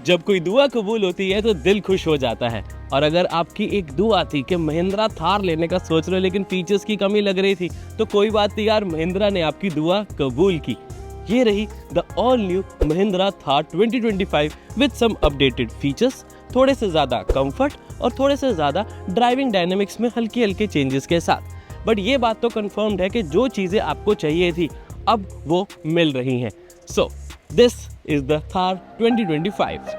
जब कोई दुआ कबूल होती है तो दिल खुश हो जाता है। और अगर आपकी एक दुआ थी कि महिंद्रा थार लेने का सोच रहे हो लेकिन फीचर्स की कमी लग रही थी, तो कोई बात नहीं यार, महिंद्रा ने आपकी दुआ कबूल की। ये रही the all new Mahindra Thar 2025 with some updated features, थोड़े से ज़्यादा कंफर्ट और थोड़े से ज़्यादा ड्राइविंग डायनेमिक्स में हल्के हल्के चेंजेस के साथ। बट ये बात तो कंफर्म्ड है कि जो चीज़ें आपको चाहिए थी अब वो मिल रही हैं। So this is the Thar 2025।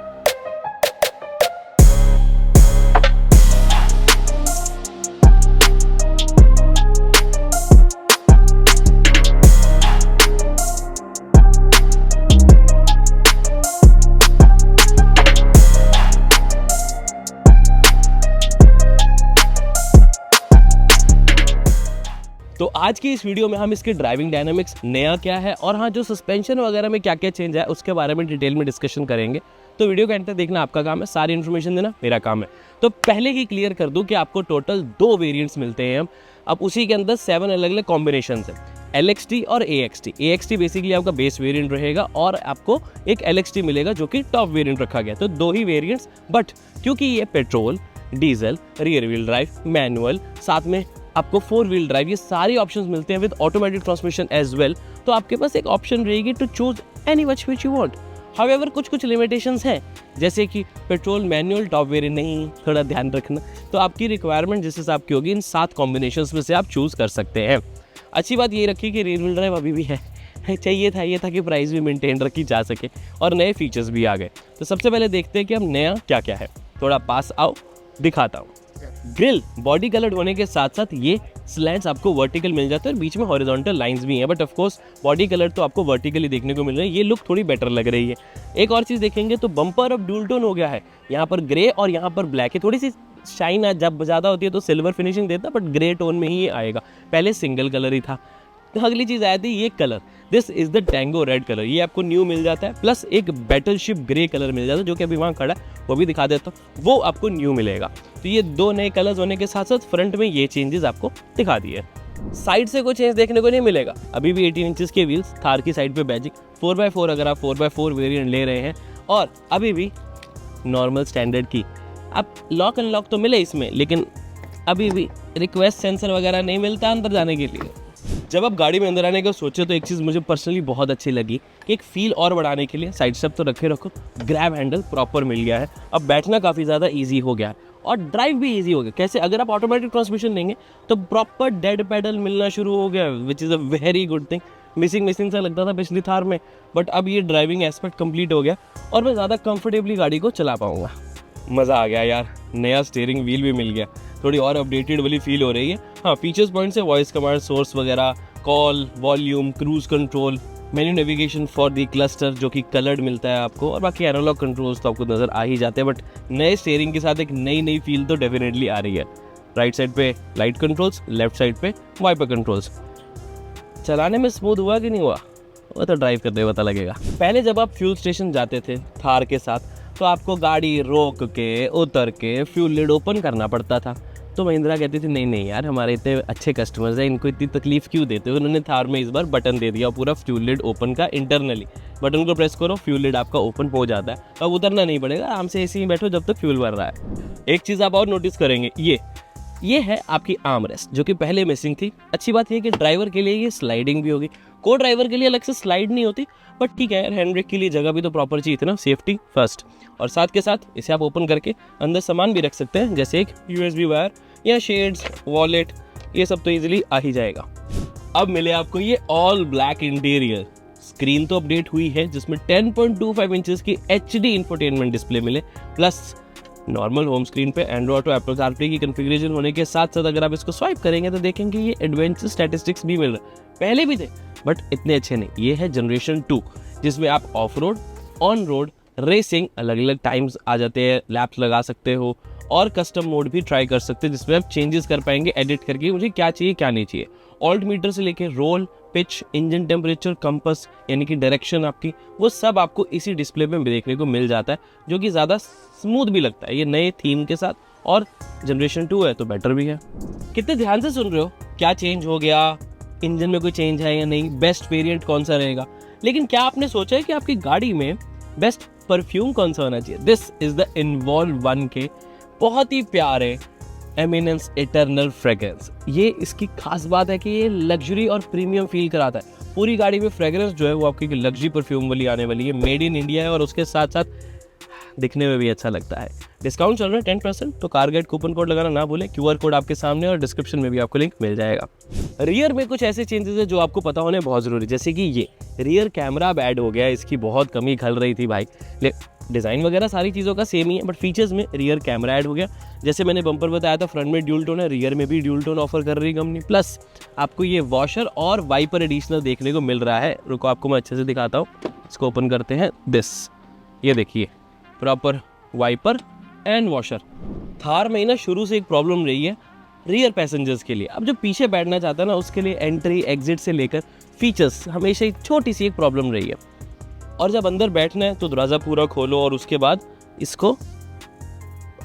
तो आज की इस वीडियो में हम इसके ड्राइविंग डायनामिक्स, नया क्या है और हाँ जो सस्पेंशन वगैरह में क्या क्या चेंज है उसके बारे में डिटेल में डिस्कशन करेंगे। तो वीडियो का एंड तक देखना आपका काम है, सारी इन्फॉर्मेशन देना मेरा काम है। तो पहले ही क्लियर कर दूं कि आपको टोटल 2 वेरिएंट्स मिलते हैं। अब उसी के अंदर 7 अलग अलग कॉम्बिनेशन है, LXT और AXT। AXT बेसिकली आपका बेस वेरिएंट रहेगा और आपको एक LXT मिलेगा जो कि टॉप वेरिएंट रखा गया। तो 2 ही वेरिएंट्स, बट क्योंकि ये petrol, diesel, rear wheel drive, manual, साथ में आपको 4 व्हील ड्राइव, ये सारे ऑप्शंस मिलते हैं with automatic transmission as well. तो आपके पास एक ऑप्शन रहेगी to choose any which you want. However कुछ लिमिटेशंस हैं, जैसे कि पेट्रोल मैनुअल टॉप वेरिएंट नहीं, थोड़ा ध्यान रखना। तो आपकी रिक्वायरमेंट जिस हिसाब की होगी इन 7 कॉम्बिनेशंस में से आप चूज कर सकते हैं। अच्छी बात ये रखी कि रियर व्हील ड्राइव अभी भी है, चाहिए था ये था कि प्राइस भी मेंटेन रखी जा सके और नए फीचर्स भी आ गए। तो सबसे पहले देखते हैं कि हम नया क्या क्या है। थोड़ा पास आओ, दिखाता हूँ। ग्रिल बॉडी कलर्ड होने के साथ साथ ये स्लैंट्स आपको वर्टिकल मिल जाते हैं और बीच में हॉरिजॉन्टल लाइंस भी हैं, but of course body colour तो आपको वर्टिकली देखने को मिल रहा है। ये लुक थोड़ी बेटर लग रही है। एक और चीज़ देखेंगे तो बम्पर अब डुअल टोन हो गया है, यहाँ पर ग्रे और यहाँ पर ब्लैक है। थोड़ी सी शाइन जब ज़्यादा होती है तो सिल्वर फिनिशिंग देता है, बट ग्रे टोन में ही ये आएगा। पहले सिंगल कलर ही था। तो अगली चीज़ आई थी ये colour, this is the tango red colour. ये आपको न्यू मिल जाता है, प्लस एक बैटलशिप ग्रे कलर मिल जाता है जो कि अभी वहाँ खड़ा है, वो भी दिखा देता हूँ, वो आपको न्यू मिलेगा। तो ये 2 नए कलर्स होने के साथ साथ फ्रंट में ये चेंजेस आपको दिखा दिए। साइड से कोई चेंज देखने को नहीं मिलेगा, अभी भी 18 इंचेस के व्हील्स, थार की साइड पे बैजिक 4x4 अगर आप 4x4 वेरिएंट ले रहे हैं, और अभी भी नॉर्मल स्टैंडर्ड की। अब लॉक अनलॉक तो मिले इसमें, लेकिन अभी भी रिक्वेस्ट सेंसर वगैरह नहीं मिलता अंदर जाने के लिए। जब आप गाड़ी में अंदर आने का सोचे तो एक चीज़ मुझे पर्सनली बहुत अच्छी लगी कि एक फील और बढ़ाने के लिए साइड स्टेप तो रखे रखो, ग्रैब हैंडल प्रॉपर मिल गया है। अब बैठना काफ़ी ज़्यादा ईजी हो गया है और ड्राइव भी ईजी हो गया। कैसे? अगर आप ऑटोमेटिक ट्रांसमिशन लेंगे तो प्रॉपर डेड पैडल मिलना शुरू हो गया, which is a very good thing. Missing सा लगता था पिछली थार में, बट अब ये ड्राइविंग एस्पेक्ट कंप्लीट हो गया और मैं ज़्यादा कंफर्टेबली गाड़ी को चला पाऊँगा। मज़ा आ गया यार, नया स्टीयरिंग व्हील भी मिल गया, थोड़ी और अपडेटेड वाली फील हो रही है। हाँ, फीचर्स पॉइंट से वॉइस कमांड, सोर्स वगैरह, call, volume, cruise control, menu navigation for the cluster जो कि कलर्ड मिलता है आपको, और बाकी एनालॉग कंट्रोल्स तो आपको नज़र आ ही जाते हैं। बट नए स्टीयरिंग के साथ एक नई फील तो डेफिनेटली आ रही है। राइट साइड पे लाइट कंट्रोल्स, लेफ्ट साइड पे वाइपर कंट्रोल्स। चलाने में स्मूथ हुआ कि नहीं हुआ वो तो ड्राइव करते हुए पता लगेगा। पहले जब आप फ्यूल स्टेशन जाते थे थार के साथ तो आपको गाड़ी रोक के उतर के फ्यूल लिड ओपन करना पड़ता था। तो महिंद्रा कहती थी नहीं यार, हमारे इतने अच्छे कस्टमर्स हैं, इनको इतनी तकलीफ क्यों देते हो। उन्होंने थार में इस बार बटन दे दिया पूरा फ्यूल लिड ओपन का। इंटरनली बटन को प्रेस करो, फ्यूल लिड आपका ओपन हो जाता है। अब उतरना नहीं पड़ेगा, आराम से ऐसे ही बैठो जब तक फ्यूल भर रहा है। एक चीज़ आप और नोटिस करेंगे, ये है आपकी आर्म रेस्ट जो कि पहले मिसिंग थी। अच्छी बात ये कि ड्राइवर के लिए ये स्लाइडिंग भी होगी। को ड्राइवर के लिए अलग से स्लाइड नहीं होती, बट ठीक है यार, हैंड ब्रेक के लिए जगह भी तो प्रॉपर चाहिए थी ना, सेफ्टी फर्स्ट। और साथ के साथ इसे आप ओपन करके अंदर सामान भी रख सकते हैं, जैसे एक USB वायर या शेड्स, वॉलेट, ये सब तो इजीली आ ही जाएगा। अब मिले आपको ये ऑल ब्लैक इंटीरियर। स्क्रीन तो अपडेट हुई है जिसमें 10.25 इंचेस की HD इंफोटेनमेंट डिस्प्ले मिले, प्लस नॉर्मल होम स्क्रीन पे एंड्रॉइड और एप्पल कारप्ले की कॉन्फ़िगरेशन होने के साथ साथ अगर आप इसको स्वाइप करेंगे तो देखेंगे ये एडवेंचर स्टैटिस्टिक्स भी मिल रहा है। पहले भी थे बट इतने अच्छे नहीं। ये है जनरेशन 2 जिसमें आप of road, on road, racing अलग अलग टाइम्स आ जाते हैं, लैप्स लगा सकते हो और कस्टम मोड भी ट्राई कर सकते हैं जिसमें आप चेंजेस कर पाएंगे एडिट करके, मुझे क्या चाहिए क्या नहीं चाहिए। ऑल्ट मीटर से लेके roll, pitch, engine temperature, compass यानी कि डायरेक्शन आपकी, वो सब आपको इसी डिस्प्ले में देखने को मिल जाता है जो कि ज़्यादा स्मूथ भी लगता है ये नए थीम के साथ। और जनरेशन 2 है तो बेटर भी है। कितने ध्यान से सुन रहे हो, क्या चेंज हो गया, इंजन में कोई चेंज है या नहीं, बेस्ट वेरिएंट कौन सा रहेगा। लेकिन क्या आपने सोचा है कि आपकी गाड़ी में बेस्ट परफ्यूम कौन सा होना चाहिए? This is the involve 1K, बहुत ही प्यारे एमिनेंस इटर्नल फ्रेग्रेंस। ये इसकी खास बात है कि ये लग्जरी और प्रीमियम फील कराता है। पूरी गाड़ी में फ्रेग्रेंस जो है वो आपकी लग्जरी परफ्यूम वाली आने वाली है, मेड इन इंडिया है और उसके साथ साथ दिखने में भी अच्छा लगता है। डिस्काउंट चल रहा है 10%, तो कारगेट कूपन कोड लगाना ना भूलें। QR कोड आपके सामने और डिस्क्रिप्शन में भी आपको लिंक मिल जाएगा। रियर में कुछ ऐसे चेंजेस है जो आपको पता होने बहुत ज़रूरी, जैसे कि ये रियर कैमरा अब ऐड हो गया है। इसकी बहुत कमी खल रही थी भाई। डिज़ाइन वगैरह सारी चीज़ों का सेम ही है, बट फीचर्स में रियर कैमरा ऐड हो गया। जैसे मैंने बम्पर बताया था, फ्रंट में ड्यूल टोन है, रियर में भी ड्यूल टोन ऑफर कर रही है कंपनी। प्लस आपको ये वॉशर और वाइपर एडिशनल देखने को मिल रहा है। रुको आपको मैं अच्छे से दिखाता हूँ। इसको ओपन करते हैं। ये देखिए proper wiper and washer. Thar में ना शुरू से एक प्रॉब्लम रही है रियर पैसेंजर्स के लिए। अब जो पीछे बैठना चाहता है ना, उसके लिए एंट्री एग्जिट से लेकर फीचर्स हमेशा एक छोटी सी एक प्रॉब्लम रही है। और जब अंदर बैठना है तो दरवाज़ा पूरा खोलो और उसके बाद इसको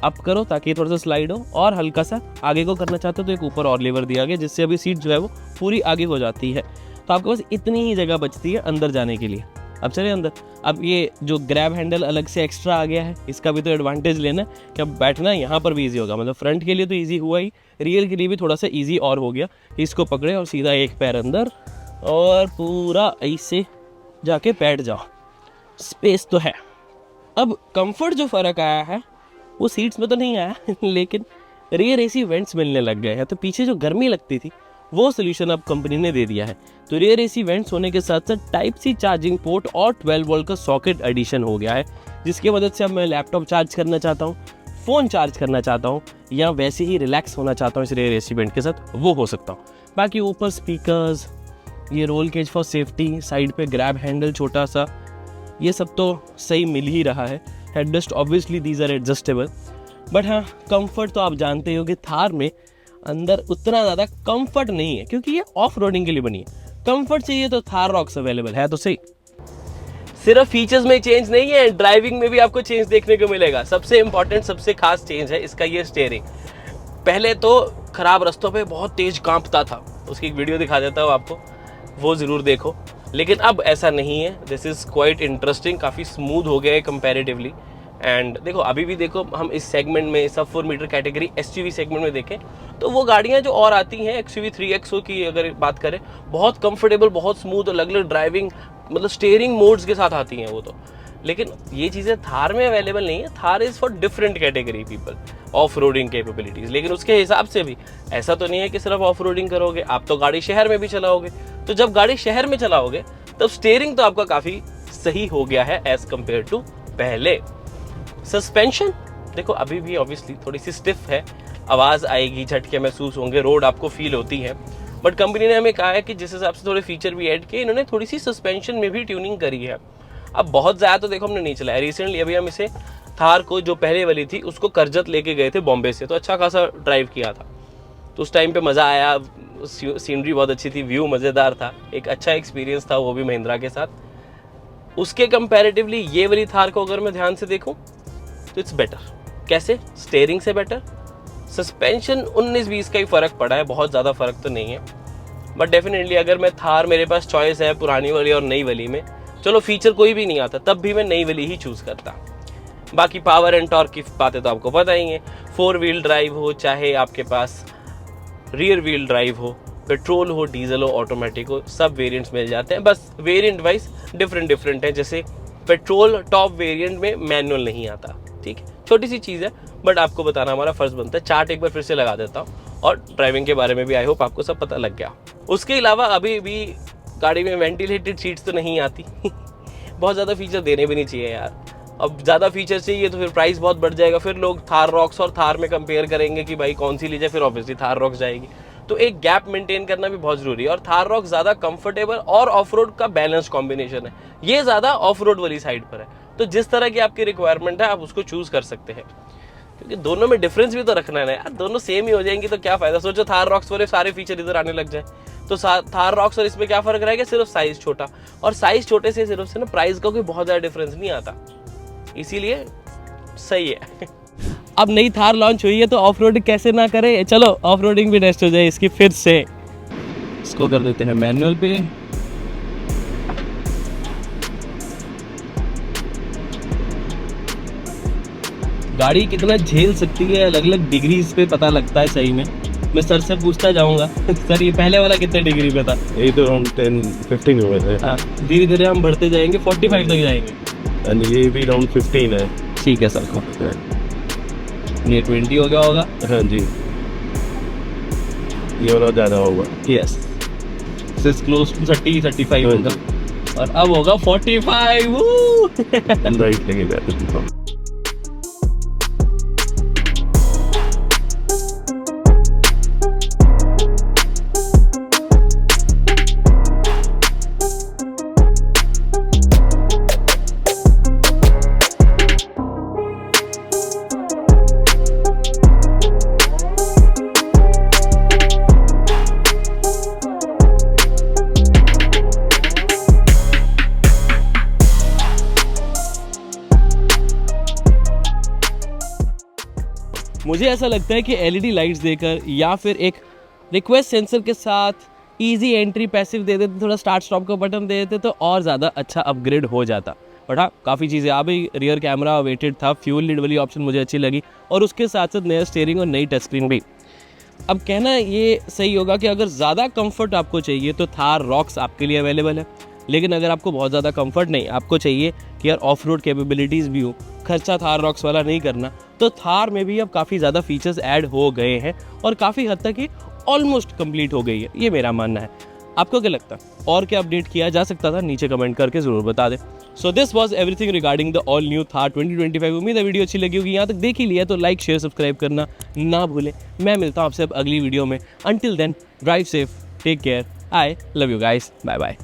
अप करो ताकि थोड़ा सा स्लाइड हो, और हल्का सा आगे को करना चाहते हो तो एक ऊपर और लेवर दिया गया, जिससे अभी सीट जो है वो पूरी आगे हो जाती है। तो आपके पास इतनी ही जगह बचती है अंदर जाने के लिए। अब चलिए अंदर। अब ये जो ग्रैब हैंडल अलग से एक्स्ट्रा आ गया है, इसका भी तो एडवांटेज लेना है कि अब बैठना यहाँ पर भी ईजी होगा। मतलब फ्रंट के लिए तो ईजी हुआ ही, रियर के लिए भी थोड़ा सा ईजी और हो गया। इसको पकड़े और सीधा एक पैर अंदर और पूरा ऐसे जाके बैठ जाओ। स्पेस तो है। अब कंफर्ट जो फ़र्क आया है वो सीट्स में तो नहीं आया लेकिन रियर AC वेंट्स मिलने लग गए हैं। तो पीछे जो गर्मी लगती थी वो सोल्यूशन अब कंपनी ने दे दिया है। तो रियर AC वेंट्स होने के साथ साथ टाइप C चार्जिंग पोर्ट और 12 वोल्ट का सॉकेट एडिशन हो गया है, जिसकी मदद से अब मैं लैपटॉप चार्ज करना चाहता हूँ, फ़ोन चार्ज करना चाहता हूँ, या वैसे ही रिलैक्स होना चाहता हूँ इस रियर AC वेंट के साथ, वो हो सकता हूँ। बाकी ऊपर स्पीकर्स, ये roll cage for safety, side पे ग्रैब हैंडल छोटा सा, ये सब तो सही मिल ही रहा है। Headrest obviously these are adjustable, but हाँ कंफर्ट तो आप जानते हो कि थार में अंदर उतना ज़्यादा कंफर्ट नहीं है, क्योंकि ये ऑफ रोडिंग के लिए बनी है। कंफर्ट चाहिए तो थार रॉक्स अवेलेबल है तो सही। सिर्फ फीचर्स में चेंज नहीं है, ड्राइविंग में भी आपको चेंज देखने को मिलेगा। सबसे इंपॉर्टेंट, सबसे खास चेंज है इसका ये स्टीयरिंग। पहले तो खराब रास्तों पे बहुत तेज कांपता था, उसकी एक वीडियो दिखा देता हूँ आपको, वो ज़रूर देखो। लेकिन अब ऐसा नहीं है। दिस इज़ क्वाइट इंटरेस्टिंग, काफ़ी स्मूथ हो गया है कंपैरेटिवली। एंड देखो अभी भी देखो, हम इस सेगमेंट में सब 4 मीटर कैटेगरी SUV सेगमेंट में देखें तो वो गाड़ियाँ जो और आती हैं XUV 3XO की अगर बात करें, बहुत कंफर्टेबल, बहुत स्मूथ, अलग अलग ड्राइविंग मतलब स्टीयरिंग मोड्स के साथ आती हैं वो तो। लेकिन ये चीज़ें थार में अवेलेबल नहीं है। Thar is for different category people, off roading capabilities. लेकिन उसके हिसाब से भी ऐसा तो नहीं है कि सिर्फ ऑफ रोडिंग करोगे, आप तो गाड़ी शहर में भी चलाओगे। तो जब गाड़ी शहर में चलाओगे तब स्टीयरिंग तो आपका काफ़ी सही हो गया है एज़ कम्पेयर टू पहले। सस्पेंशन देखो अभी भी ऑब्वियसली थोड़ी सी स्टिफ है, आवाज़ आएगी, झटके महसूस होंगे, रोड आपको फील होती है। बट कंपनी ने हमें कहा है कि जिस हिसाब से थोड़े फीचर भी ऐड किए, इन्होंने थोड़ी सी सस्पेंशन में भी ट्यूनिंग करी है। अब बहुत ज़्यादा तो देखो हमने नहीं चलाया। रिसेंटली अभी हम इसे थार को जो पहले वाली थी उसको करजत लेके गए थे बॉम्बे से, तो अच्छा खासा ड्राइव किया था। तो उस टाइम पे मज़ा आया, सीनरी बहुत अच्छी थी, व्यू मज़ेदार था, एक अच्छा एक्सपीरियंस था वो भी महिंद्रा के साथ। उसके कंपैरेटिवली ये वाली थार को अगर मैं ध्यान से देखूं तो इट्स बेटर। कैसे? स्टीयरिंग से बेटर, सस्पेंशन 19-20 का ही फ़र्क पड़ा है, बहुत ज़्यादा फ़र्क तो नहीं है। बट डेफिनेटली अगर मैं थार, मेरे पास चॉइस है पुरानी वाली और नई वाली में, चलो फीचर कोई भी नहीं आता तब भी मैं नई वाली ही चूज़ करता। बाकी पावर एंड टॉर्क की बातें तो आपको पता ही है। 4 व्हील ड्राइव हो, चाहे आपके पास रियर व्हील ड्राइव हो, पेट्रोल हो, डीजल हो, ऑटोमेटिक हो, सब वेरिएंट्स मिल जाते हैं। बस वेरिएंट वाइज डिफरेंट है। जैसे पेट्रोल टॉप वेरिएंट में मैनुअल नहीं आता, ठीक है, छोटी सी चीज़ है, बट आपको बताना हमारा फर्ज बनता है। चार्ट एक बार फिर से लगा देता हूँ और ड्राइविंग के बारे में भी आई होप आपको सब पता लग गया। उसके अलावा अभी भी गाड़ी में वेंटिलेटेड सीट्स तो नहीं आती बहुत ज़्यादा फीचर देने भी नहीं चाहिए यार। अब ज़्यादा फीचर चाहिए तो फिर प्राइस बहुत बढ़ जाएगा, फिर लोग थार रॉक्स और थार में कंपेयर करेंगे कि भाई कौन सी लीजिए, फिर ऑब्वियसली थार रॉक्स जाएगी। तो एक गैप मेंटेन करना भी बहुत ज़रूरी है। और थार रॉक ज़्यादा कंफर्टेबल और ऑफ रोड का बैलेंस कॉम्बिनेशन है, ये ज़्यादा ऑफ रोड वाली साइड पर है। तो जिस तरह की आपकी रिक्वायरमेंट है आप उसको चूज़ कर सकते हैं, क्योंकि दोनों में डिफरेंस भी तो रखना है ना यार। दोनों सेम ही हो जाएंगी तो क्या फ़ायदा। सोचो थार रॉक्स वाले सारे फीचर इधर आने लग जाए तो थार रॉक्स और इसमें क्या फ़र्क रहेगा? सिर्फ साइज़ छोटा, और साइज़ छोटे से सिर्फ से ना प्राइस का कोई बहुत ज़्यादा डिफरेंस नहीं आता, इसीलिए सही है। अब नई थार लॉन्च हुई है तो ऑफ रोड कैसे ना करें। चलो ऑफ रोडिंग भी टेस्ट हो जाए इसकी फिर से। इसको कर देते हैं मैनुअल पे। गाड़ी कितना झेल सकती है, अलग अलग डिग्री इस पे पता लगता है सही में। मैं सर से पूछता जाऊंगा सर ये पहले वाला कितने डिग्री पे था? ये तो अराउंड 10-15 हुए थे। हाँ, धीरे धीरे हम बढ़ते जाएंगे, 45 तक जाएंगे। एंड ये भी अराउंड 15 है। ठीक है सर, ये 20 हो गया होगा। हाँ जी, ये वाला ज़्यादा होगा। यस, दिस क्लोज टू 30-35 होगा और अब होगा 45। राइट लेके गया। मुझे ऐसा लगता है कि एलईडी लाइट्स देकर या फिर एक रिक्वेस्ट सेंसर के साथ इजी एंट्री पैसिव दे देते, थोड़ा स्टार्ट स्टॉप का बटन दे देते तो और ज़्यादा अच्छा अपग्रेड हो जाता। बट हाँ, काफ़ी चीज़ें आ गई। रियर कैमरा वेटेड था, फ्यूल लीड वाली ऑप्शन मुझे अच्छी लगी और उसके साथ साथ नया स्टीयरिंग और नई टच स्क्रीन भी। अब कहना ये सही होगा कि अगर ज़्यादा कंफर्ट आपको चाहिए तो थार रॉक्स आपके लिए अवेलेबल है, लेकिन अगर आपको बहुत ज़्यादा कंफर्ट नहीं, आपको चाहिए कि यार ऑफ रोड कैपेबिलिटीज़ भी हो, खर्चा थार रॉक्स वाला नहीं करना, तो थार में भी अब काफ़ी ज़्यादा फीचर्स ऐड हो गए हैं और काफ़ी हद तक ही ऑलमोस्ट कंप्लीट हो गई है, ये मेरा मानना है। आपको क्या लगता है और क्या अपडेट किया जा सकता था? नीचे कमेंट करके ज़रूर बता दें। So this was everything regarding the all new Thar 2025। उम्मीद है वीडियो अच्छी लगी होगी। यहाँ तक देख ही लिया तो लाइक शेयर सब्सक्राइब करना ना भूलें। मैं मिलता हूँ आपसे अब अगली वीडियो में। Until then drive safe, take care, I love you guys, bye bye.